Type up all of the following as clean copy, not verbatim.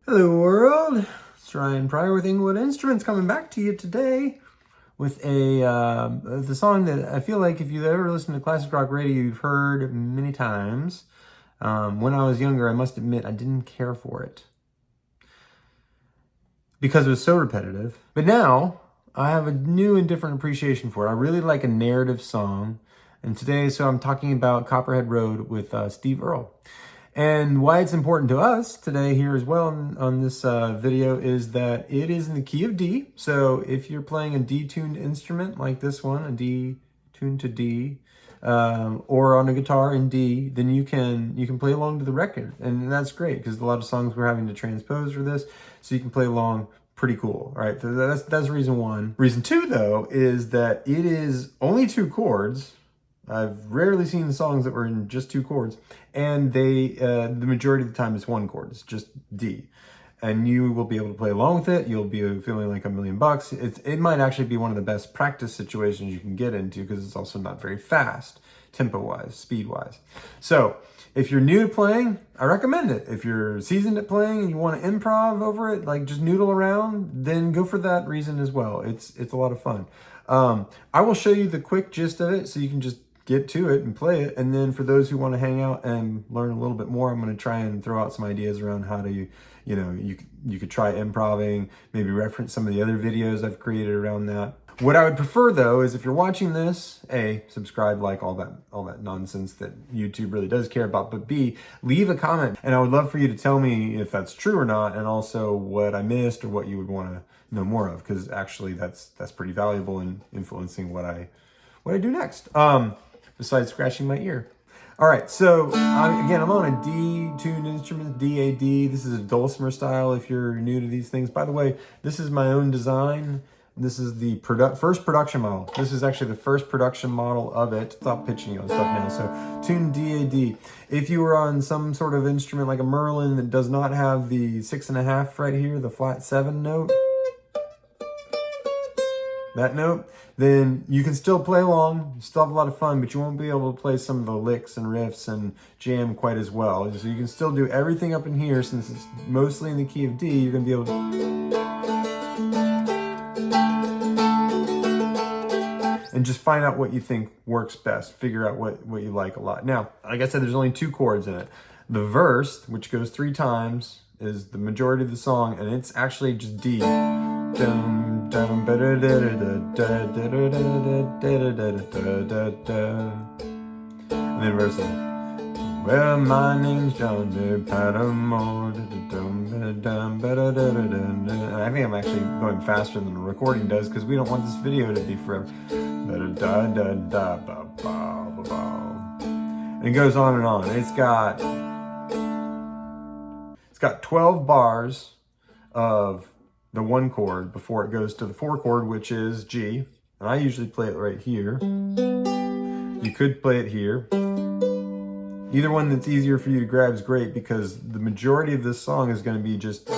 Hello world, it's Ryan Pryor with Inglewood Instruments coming back to you today with the song that I feel like if you've ever listened to classic rock radio, you've heard many times. When I was younger, I must admit I didn't care for it because it was so repetitive. But now I have a new and different appreciation for it. I really like a narrative song. And today, so I'm talking about Copperhead Road with Steve Earle. And why it's important to us today here as well on this video is that it is in the key of D. So if you're playing a D-tuned instrument like this one, a D tuned to D, or on a guitar in D, then you can play along to the record. And that's great because a lot of songs we're having to transpose for this, so you can play along pretty cool, right? So that's reason one. Reason two, though, is that it is only 2 chords. I've rarely seen songs that were in just 2 chords, and the majority of the time it's 1 chord. It's just D, and you will be able to play along with it. You'll be feeling like $1,000,000. It might actually be one of the best practice situations you can get into because it's also not very fast, tempo-wise, speed-wise. So if you're new to playing, I recommend it. If you're seasoned at playing and you want to improv over it, like just noodle around, then go for that reason as well. It's a lot of fun. I will show you the quick gist of it so you can just get to it and play it. And then for those who want to hang out and learn a little bit more, I'm going to try and throw out some ideas around how to, you could try improving, maybe reference some of the other videos I've created around that. What I would prefer though is if you're watching this, A, subscribe, like all that nonsense that YouTube really does care about, but B, leave a comment. And I would love for you to tell me if that's true or not, and also what I missed or what you would want to know more of, because actually that's pretty valuable in influencing what I do next. Besides scratching my ear. All right, so again, I'm on a D-tuned instrument, D-A-D. This is a Dulcimer style if you're new to these things. By the way, this is my own design. This is the first production model. This is actually the first production model of it. Stop pitching you on stuff now. So tuned D-A-D. If you were on some sort of instrument like a Merlin that does not have the 6.5 fret here, the flat 7 note, that note, then you can still play along, still have a lot of fun, but you won't be able to play some of the licks and riffs and jam quite as well. So you can still do everything up in here. Since it's mostly in the key of D, you're going to be able to... and just find out what you think works best. Figure out what you like a lot. Now, like I said, there's only 2 chords in it. The verse, which goes 3 times, is the majority of the song, and it's actually just D. And then verse, well, my name's John Lee Pettimore. I think I'm actually going faster than the recording does because we don't want this video to be forever. And it goes on and on. It's got 12 bars of the 1 chord before it goes to the 4 chord, which is G. And I usually play it right here. You could play it here. Either one that's easier for you to grab is great because the majority of this song is going to be just...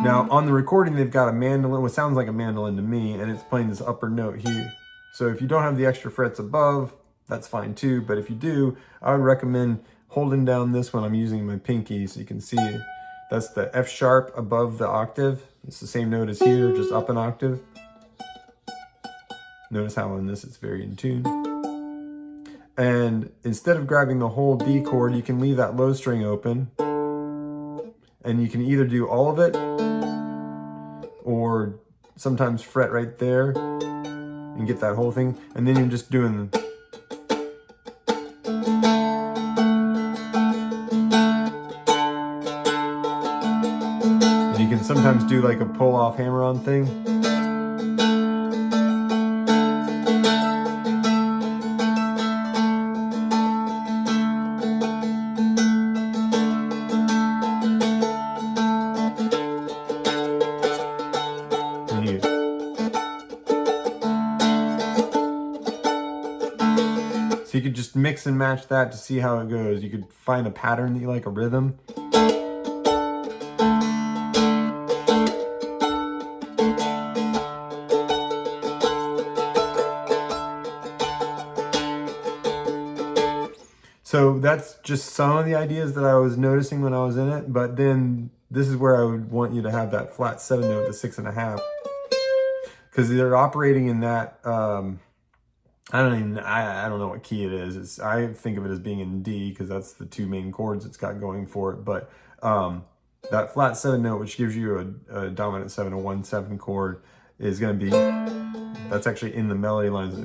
Now, on the recording, they've got a mandolin, what sounds like a mandolin to me, and it's playing this upper note here. So if you don't have the extra frets above, that's fine too. But if you do, I would recommend holding down this one. I'm using my pinky so you can see it. That's the F sharp above the octave. It's the same note as here, just up an octave. Notice how on this it's very in tune. And instead of grabbing the whole D chord, you can leave that low string open. And you can either do all of it or sometimes fret right there and get that whole thing. And then you're just doing... and you can sometimes do like a pull-off hammer-on thing. So you could just mix and match that to see how it goes. You could find a pattern that you like, a rhythm. So that's just some of the ideas that I was noticing when I was in it. But then this is where I would want you to have that flat 7 note, the 6.5, because they're operating in that. I don't know what key it is. I think of it as being in D because that's the two main chords it's got going for it. But that flat 7 note, which gives you a dominant 7, a 1/7 chord, is going to be, that's actually in the melody lines.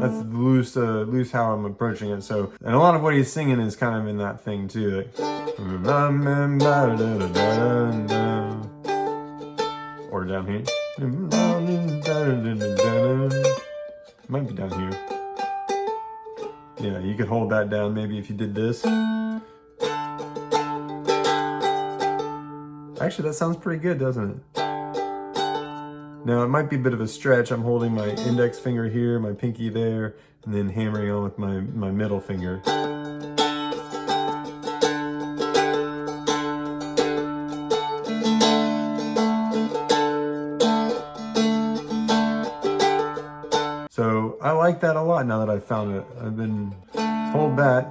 That's loose how I'm approaching it. So, and a lot of what he's singing is kind of in that thing too. Like, or down here. Might be down here. Yeah, you could hold that down maybe if you did this. Actually, that sounds pretty good, doesn't it? Now, it might be a bit of a stretch. I'm holding my index finger here, my pinky there, and then hammering on with my middle finger. So I like that a lot now that I've found it. I've been hold that.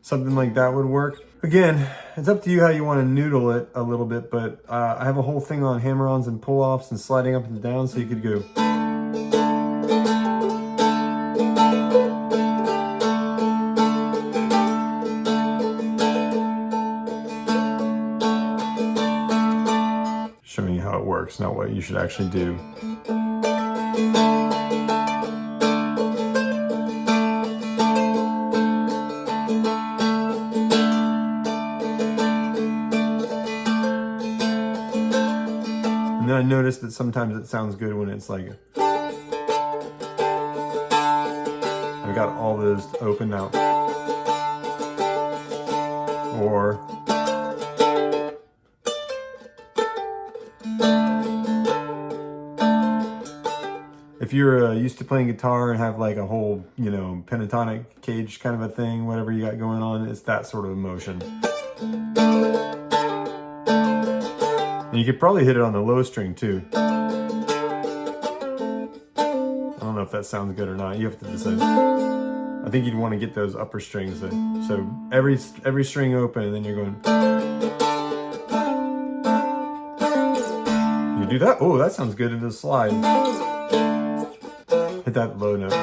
Something like that would work. Again, it's up to you how you want to noodle it a little bit, but I have a whole thing on hammer-ons and pull-offs and sliding up and down, so you could go. Showing you how it works, not what you should actually do. And then I noticed that sometimes it sounds good when it's like, I've got all those open now. Or if you're used to playing guitar and have like a whole, you know, pentatonic cage kind of a thing, whatever you got going on, it's that sort of motion. And you could probably hit it on the low string too. I don't know if that sounds good or not. You have to decide. I think you'd want to get those upper strings. So every string open, and then you're going. You do that. Oh, that sounds good in the slide. Hit that low note.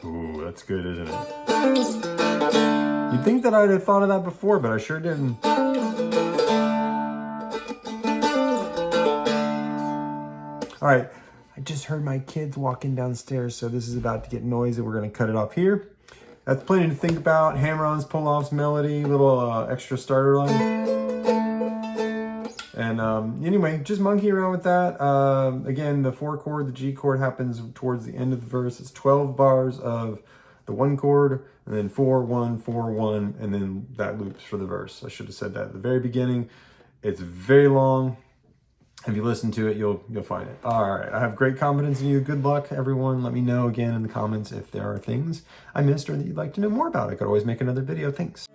Ooh, that's good, isn't it? You'd think that I'd have thought of that before, but I sure didn't. All right, I just heard my kids walking downstairs, so this is about to get noisy. We're gonna cut it off here. That's plenty to think about. Hammer-ons, pull-offs, melody, little extra starter line. And anyway, just monkey around with that. Again, the 4 chord, the G chord happens towards the end of the verse. It's 12 bars of the 1 chord, and then 4, 1, 4, 1, and then that loops for the verse. I should have said that at the very beginning. It's very long. If you listen to it, you'll find it. All right, I have great confidence in you. Good luck, everyone. Let me know again in the comments if there are things I missed or that you'd like to know more about. I could always make another video. Thanks.